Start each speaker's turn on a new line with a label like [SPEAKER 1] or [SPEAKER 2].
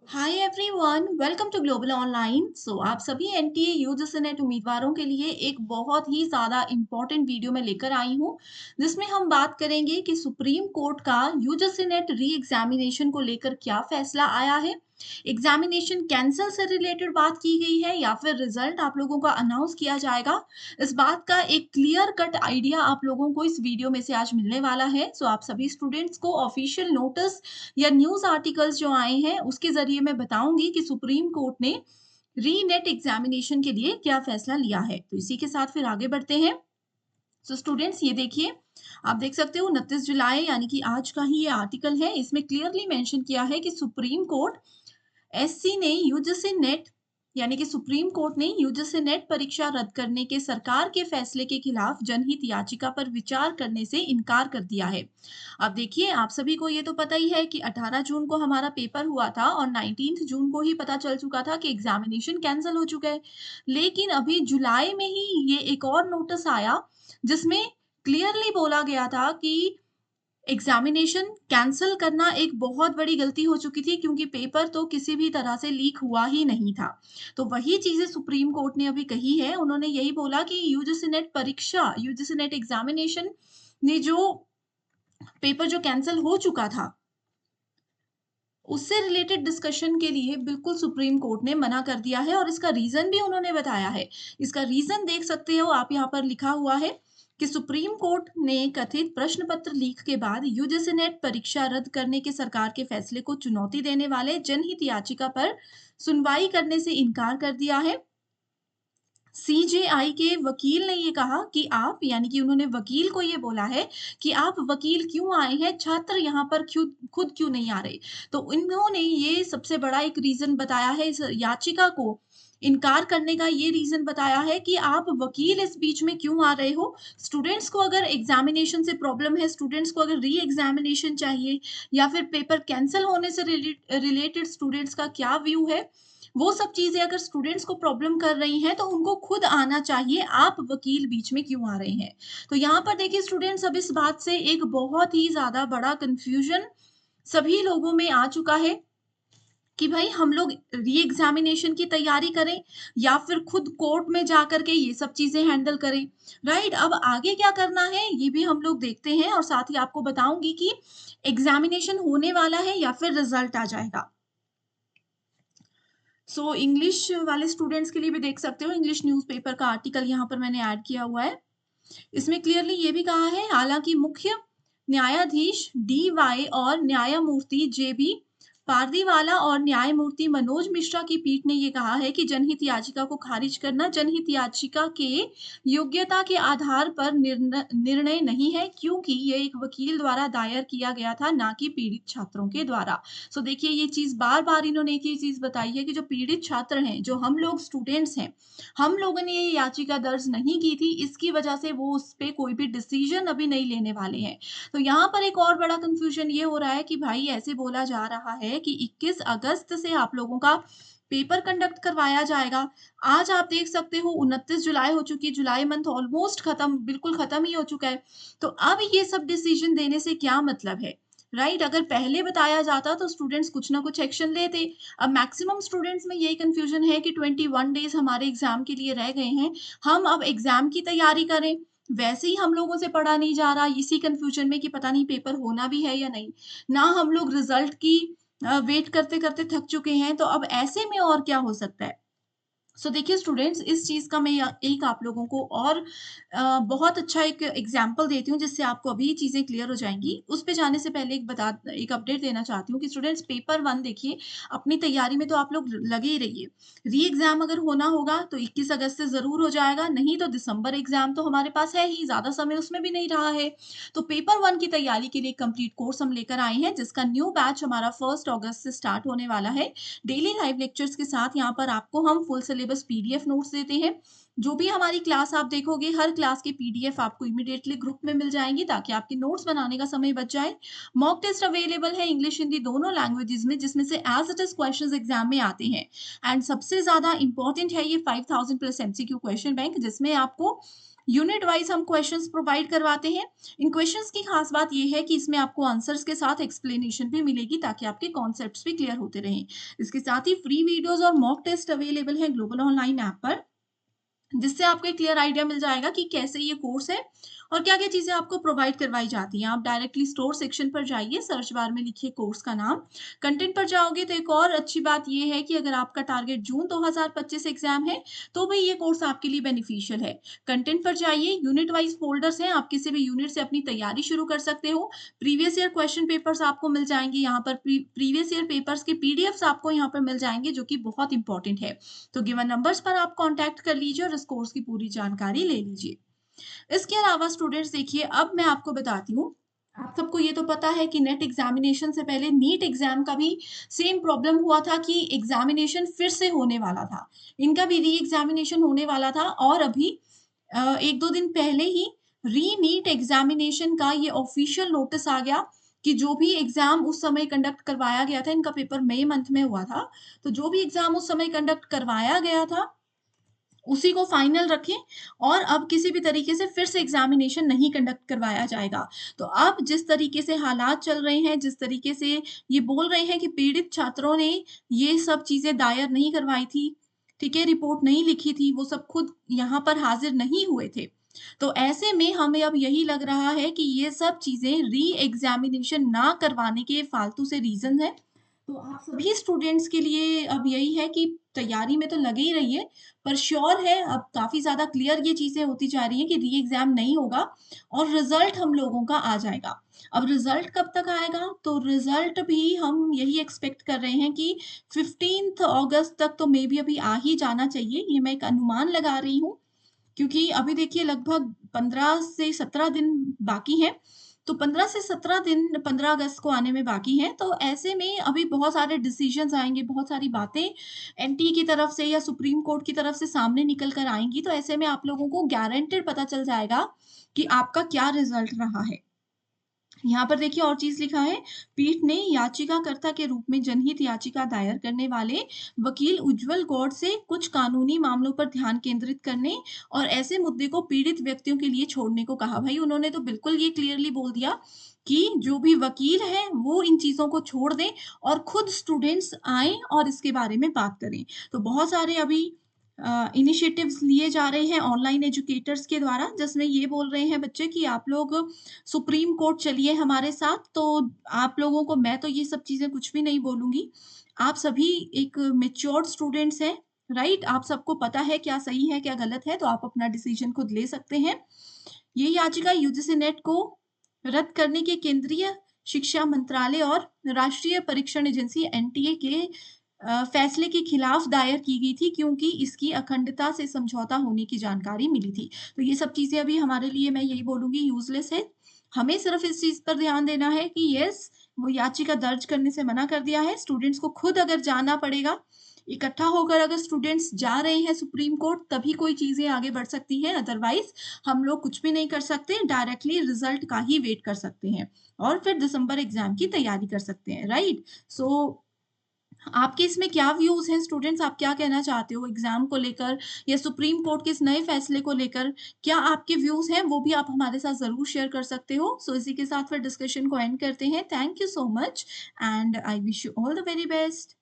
[SPEAKER 1] Hi everyone, welcome to Global Online. आप सभी NTA UGC net उम्मीदवारों के लिए एक बहुत ही ज़्यादा इम्पोर्टेंट वीडियो में लेकर आई हूँ, जिसमें हम बात करेंगे कि सुप्रीम कोर्ट का यूजीसी नेट री एग्जामिनेशन को लेकर क्या फैसला आया है। एग्जामिनेशन कैंसल से रिलेटेड बात की गई है या फिर रिजल्ट आप लोगों का अनाउंस किया जाएगा। इस बात का एक क्लियर कट आइडिया आप लोगों को इस वीडियो में से आज मिलने वाला है। आप सभी स्टूडेंट्स को ऑफिशियल नोटिस या न्यूज़ आर्टिकल्स जो आए हैं उसके ज़रिए मैं बताऊँगी कि सुप्रीम कोर्ट ने री नेट एग्ज़ामिनेशन के लिए क्या फ़ैसला लिया है। तो इसी के साथ फिर आगे बढ़ते हैं। स्टूडेंट्स ये देखिए, आप देख सकते हो 29 जुलाई यानी कि आज का ही ये आर्टिकल है। इसमें क्लियरली मेंशन किया है कि सुप्रीम कोर्ट एससी ने यूजीसी नेट यानी कि सुप्रीम कोर्ट ने यूजीसी नेट परीक्षा रद्द करने के सरकार के फैसले के खिलाफ जनहित याचिका पर विचार करने से इनकार कर दिया है। अब देखिए, आप सभी को ये तो पता ही है कि 18 जून को हमारा पेपर हुआ था और 19 जून को ही पता चल चुका था कि एग्जामिनेशन कैंसिल हो चुका है। लेकिन अभी जुलाई में ही ये एक और नोटिस आया, जिसमें क्लियरली बोला गया था कि एग्जामिनेशन कैंसल करना एक बहुत बड़ी गलती हो चुकी थी, क्योंकि पेपर तो किसी भी तरह से लीक हुआ ही नहीं था। तो वही चीज़ें सुप्रीम कोर्ट ने अभी कही है। उन्होंने यही बोला कि यूजीसी नेट परीक्षा, यूजीसी नेट एग्जामिनेशन ने जो पेपर जो कैंसल हो चुका था, उससे रिलेटेड डिस्कशन के लिए बिल्कुल सुप्रीम कोर्ट ने मना कर दिया है और इसका रीज़न भी उन्होंने बताया है। इसका रीज़न देख सकते हो आप, यहाँ पर लिखा हुआ है कि सुप्रीम कोर्ट ने कथित प्रश्न पत्र लीक के बाद यूजीसी नेट परीक्षा रद्द करने के सरकार के फैसले को चुनौती देने वाले जनहित याचिका पर सुनवाई करने से इनकार कर दिया है। सीजेआई के वकील ने ये कहा कि आप, यानी कि उन्होंने वकील को ये बोला है कि आप वकील क्यों आए हैं, छात्र यहाँ पर खुद खुद क्यों नहीं आ रहे। तो इन्होंने ये सबसे बड़ा एक रीजन बताया है, इस याचिका को इनकार करने का ये रीजन बताया है कि आप वकील इस बीच में क्यों आ रहे हो। स्टूडेंट्स को अगर एग्जामिनेशन से प्रॉब्लम है, स्टूडेंट्स को अगर री एग्जामिनेशन चाहिए या फिर पेपर कैंसिल होने से रिलेटेड स्टूडेंट्स का क्या व्यू है, वो सब चीज़ें अगर स्टूडेंट्स को प्रॉब्लम कर रही हैं, तो उनको खुद आना चाहिए, आप वकील बीच में क्यों आ रहे हैं? तो यहाँ पर देखिए स्टूडेंट्स, अब इस बात से एक बहुत ही ज़्यादा बड़ा कन्फ्यूज़न सभी लोगों में आ चुका है कि भाई हम लोग री एग्ज़ामिनेशन की तैयारी करें या फिर खुद कोर्ट में जा कर के ये सब चीज़ें हैंडल करें, राइट? अब आगे क्या करना है, ये भी हम लोग देखते हैं और साथ ही आपको बताऊँगी कि एग्ज़ामिनेशन होने वाला है या फिर रिज़ल्ट आ जाएगा। इंग्लिश वाले स्टूडेंट्स के लिए भी देख सकते हो, इंग्लिश न्यूज़पेपर का आर्टिकल यहाँ पर मैंने ऐड किया हुआ है। इसमें क्लियरली ये भी कहा है, हालांकि मुख्य न्यायाधीश डी वाई और न्यायमूर्ति जे बी पारदीवाला और न्यायमूर्ति मनोज मिश्रा की पीठ ने ये कहा है कि जनहित याचिका को खारिज करना जनहित याचिका के योग्यता के आधार पर निर्णय नहीं है, क्योंकि ये एक वकील द्वारा दायर किया गया था, ना कि पीड़ित छात्रों के द्वारा। देखिए, ये चीज बार बार इन्होंने एक ही चीज बताई है कि जो पीड़ित छात्र हैं, जो हम लोग स्टूडेंट्स हैं, हम लोगों ने ये याचिका दर्ज नहीं की थी, इसकी वजह से वो उस पे कोई भी डिसीजन अभी नहीं लेने वाले हैं। तो यहाँ पर एक और बड़ा कन्फ्यूजन ये हो रहा है कि भाई ऐसे बोला जा रहा है कि 21 अगस्त से आप लोगों का पेपर कंडक्ट करवाया जाएगा। आज आप देख सकते हो 29 जुलाई हो चुकी है, जुलाई मंथ ऑलमोस्ट खत्म, बिल्कुल खत्म ही हो चुका है। तो अब ये सब डिसीजन देने से क्या मतलब है, राइट? अगर पहले बताया जाता तो स्टूडेंट्स कुछ ना कुछ एक्शन लेते। अब मैक्सिमम स्टूडेंट्स में यही कंफ्यूजन है कि 21 डेज हमारे एग्जाम के लिए रह गए हैं, हम अब एग्जाम की तैयारी करें, वैसे ही हम लोगों से पढ़ा नहीं जा रहा, इसी कंफ्यूजन में कि पता नहीं पेपर होना भी है या नहीं, ना हम लोग रिजल्ट की वेट करते करते थक चुके हैं। तो अब ऐसे में और क्या हो सकता है। देखिए स्टूडेंट्स, इस चीज़ का मैं एक आप लोगों को और बहुत अच्छा एक एग्जांपल देती हूँ, जिससे आपको अभी चीज़ें क्लियर हो जाएँगी। उस पे जाने से पहले एक अपडेट देना चाहती हूँ कि स्टूडेंट्स, पेपर 1 देखिए, अपनी तैयारी में तो आप लोग लगे ही रहिए। री एग्ज़ाम अगर होना होगा तो 21 अगस्त से ज़रूर हो जाएगा, नहीं तो दिसंबर एग्ज़ाम तो हमारे पास है ही, ज़्यादा समय उसमें भी नहीं रहा है। तो पेपर 1 की तैयारी के लिए कंप्लीट कोर्स हम लेकर आए हैं, जिसका न्यू बैच हमारा 1 अगस्त से स्टार्ट होने वाला है। डेली लाइव लेक्चर्स के साथ यहाँ पर आपको हम फुल सिलेबस पीडीएफ नोट्स देते हैं। जो भी हमारी क्लास आप देखोगे, हर क्लास के पीडीएफ आपको इमीडिएटली ग्रुप में मिल जाएंगी, ताकि आपके नोट्स बनाने का समय बच जाए। मॉक टेस्ट अवेलेबल है इंग्लिश हिंदी दोनों लैंग्वेजेस में, जिसमें से as it is questions exam में आते हैं। एंड सबसे ज्यादा इंपॉर्टेंट है ये 5000 प्लस एमसीक्यू क्वेश्चन बैंक, जिसमें आपको यूनिट वाइज हम क्वेश्चंस प्रोवाइड करवाते हैं। इन क्वेश्चंस की खास बात ये है कि इसमें आपको आंसर्स के साथ एक्सप्लेनेशन भी मिलेगी ताकि आपके कॉन्सेप्ट्स भी क्लियर होते रहें। इसके साथ ही फ्री वीडियोस और मॉक टेस्ट अवेलेबल है ग्लोबल ऑनलाइन ऐप पर, जिससे आपको एक क्लियर आइडिया मिल जाएगा कि कैसे ये कोर्स है और क्या-क्या चीज़ें आपको प्रोवाइड करवाई जाती हैं। आप डायरेक्टली स्टोर सेक्शन पर जाइए, सर्च बार में लिखिए कोर्स का नाम। कंटेंट पर जाओगे तो एक और अच्छी बात ये है कि अगर आपका टारगेट जून 2025 एग्ज़ाम है, तो भी ये कोर्स आपके लिए बेनिफिशियल है। कंटेंट पर जाइए, यूनिट वाइज़ फ़ोल्डर्स हैं, आप किसी भी यूनिट से अपनी तैयारी शुरू कर सकते हो। प्रीवियस ईयर क्वेश्चन पेपर्स आपको मिल जाएँगे यहाँ पर, प्रीवियस ईयर पेपर्स के पीडीएफ्स आपको यहाँ पर मिल जाएँगे, जो कि बहुत इंपॉर्टेंट है। तो गिवन नंबर्स पर आप कॉन्टैक्ट कर लीजिए और इस कोर्स की पूरी जानकारी ले लीजिए। इसके अलावा स्टूडेंट्स देखिए, अब मैं आपको बताती हूँ, आप सबको ये तो पता है कि नेट एग्जामिनेशन से पहले नीट एग्जाम का भी सेम प्रॉब्लम हुआ था कि एग्जामिनेशन फिर से होने वाला था। इनका भी री एग्जामिनेशन होने वाला था और अभी 1-2 दिन पहले ही री नीट एग्जामिनेशन का ये ऑफिशियल नोटिस आ गया कि जो भी एग्जाम उस समय कंडक्ट करवाया गया था, इनका पेपर मई मंथ में हुआ था, तो जो भी एग्जाम उस समय कंडक्ट करवाया गया था उसी को फाइनल रखें और अब किसी भी तरीके से फिर से एग्जामिनेशन नहीं कंडक्ट करवाया जाएगा। तो अब जिस तरीके से हालात चल रहे हैं, जिस तरीके से ये बोल रहे हैं कि पीड़ित छात्रों ने ये सब चीज़ें दायर नहीं करवाई थी, ठीक है, रिपोर्ट नहीं लिखी थी, वो सब खुद यहाँ पर हाज़िर नहीं हुए थे। तो ऐसे में हमें अब यही लग रहा है कि ये सब चीज़ें री एग्जामिनेशन ना करवाने के फालतू से रीज़न हैं। तो आप सभी स्टूडेंट्स के लिए अब यही है कि तैयारी में तो लगे ही रहिए, पर श्योर है अब काफ़ी ज़्यादा क्लियर ये चीज़ें होती जा रही हैं कि री एग्ज़ाम नहीं होगा और रिज़ल्ट हम लोगों का आ जाएगा। अब रिज़ल्ट कब तक आएगा? तो रिज़ल्ट भी हम यही एक्सपेक्ट कर रहे हैं कि 15th अगस्त तक तो मे बी अभी आ ही जाना चाहिए। ये मैं एक अनुमान लगा रही हूँ, क्योंकि अभी देखिए लगभग 15 से 17 दिन बाकी हैं। तो 15 से 17 दिन 15 अगस्त को आने में बाकी हैं, तो ऐसे में अभी बहुत सारे डिसीज़न्स आएँगे, बहुत सारी बातें एनटीए की तरफ से या सुप्रीम कोर्ट की तरफ से सामने निकल कर आएँगी, तो ऐसे में आप लोगों को गारंटेड पता चल जाएगा कि आपका क्या रिज़ल्ट रहा है। यहाँ पर देखिए और चीज़ लिखा है, पीठ ने याचिकाकर्ता के रूप में जनहित याचिका दायर करने वाले वकील उज्जवल गौड़ से कुछ कानूनी मामलों पर ध्यान केंद्रित करने और ऐसे मुद्दे को पीड़ित व्यक्तियों के लिए छोड़ने को कहा। भाई उन्होंने तो बिल्कुल ये क्लियरली बोल दिया कि जो भी वकील हैं, वो इन चीज़ों को छोड़ दें और खुद स्टूडेंट्स आएँ और इसके बारे में बात करें। तो बहुत सारे अभी इनिशिएटिव्स लिए जा रहे हैं ऑनलाइन एजुकेटर्स के द्वारा, जिसमें ये बोल रहे हैं बच्चे कि आप लोग सुप्रीम कोर्ट चलिए हमारे साथ, तो आप लोगों को मैं तो ये सब चीज़ें कुछ भी नहीं बोलूँगी। आप सभी एक मैच्योर्ड स्टूडेंट्स हैं, राइट? आप सबको पता है क्या सही है, क्या गलत है, तो आप अपना डिसीज़न खुद ले सकते हैं। ये याचिका यूजीसी नेट को रद्द करने के केंद्रीय शिक्षा मंत्रालय और राष्ट्रीय परीक्षण एजेंसी एनटीए के फैसले के खिलाफ दायर की गई थी, क्योंकि इसकी अखंडता से समझौता होने की जानकारी मिली थी। तो ये सब चीज़ें अभी हमारे लिए मैं यही बोलूँगी यूज़लेस है। हमें सिर्फ़ इस चीज़ पर ध्यान देना है कि येस, वो याचिका दर्ज करने से मना कर दिया है। स्टूडेंट्स को खुद अगर जाना पड़ेगा, इकट्ठा होकर अगर स्टूडेंट्स जा रहे हैं सुप्रीम कोर्ट, तभी कोई चीज़ें आगे बढ़ सकती हैं, अदरवाइज़ हम लोग कुछ भी नहीं कर सकते, डायरेक्टली रिज़ल्ट का ही वेट कर सकते हैं और फिर दिसंबर एग्ज़ाम की तैयारी कर सकते हैं, राइट? सो आपके इसमें क्या व्यूज़ हैं स्टूडेंट्स? आप क्या कहना चाहते हो एग्ज़ाम को लेकर या सुप्रीम कोर्ट के इस नए फैसले को लेकर? क्या आपके व्यूज़ हैं? वो भी आप हमारे साथ ज़रूर शेयर कर सकते हो। सो इसी के साथ फिर डिस्कशन को एंड करते हैं। Thank you so much and I wish you all the very best.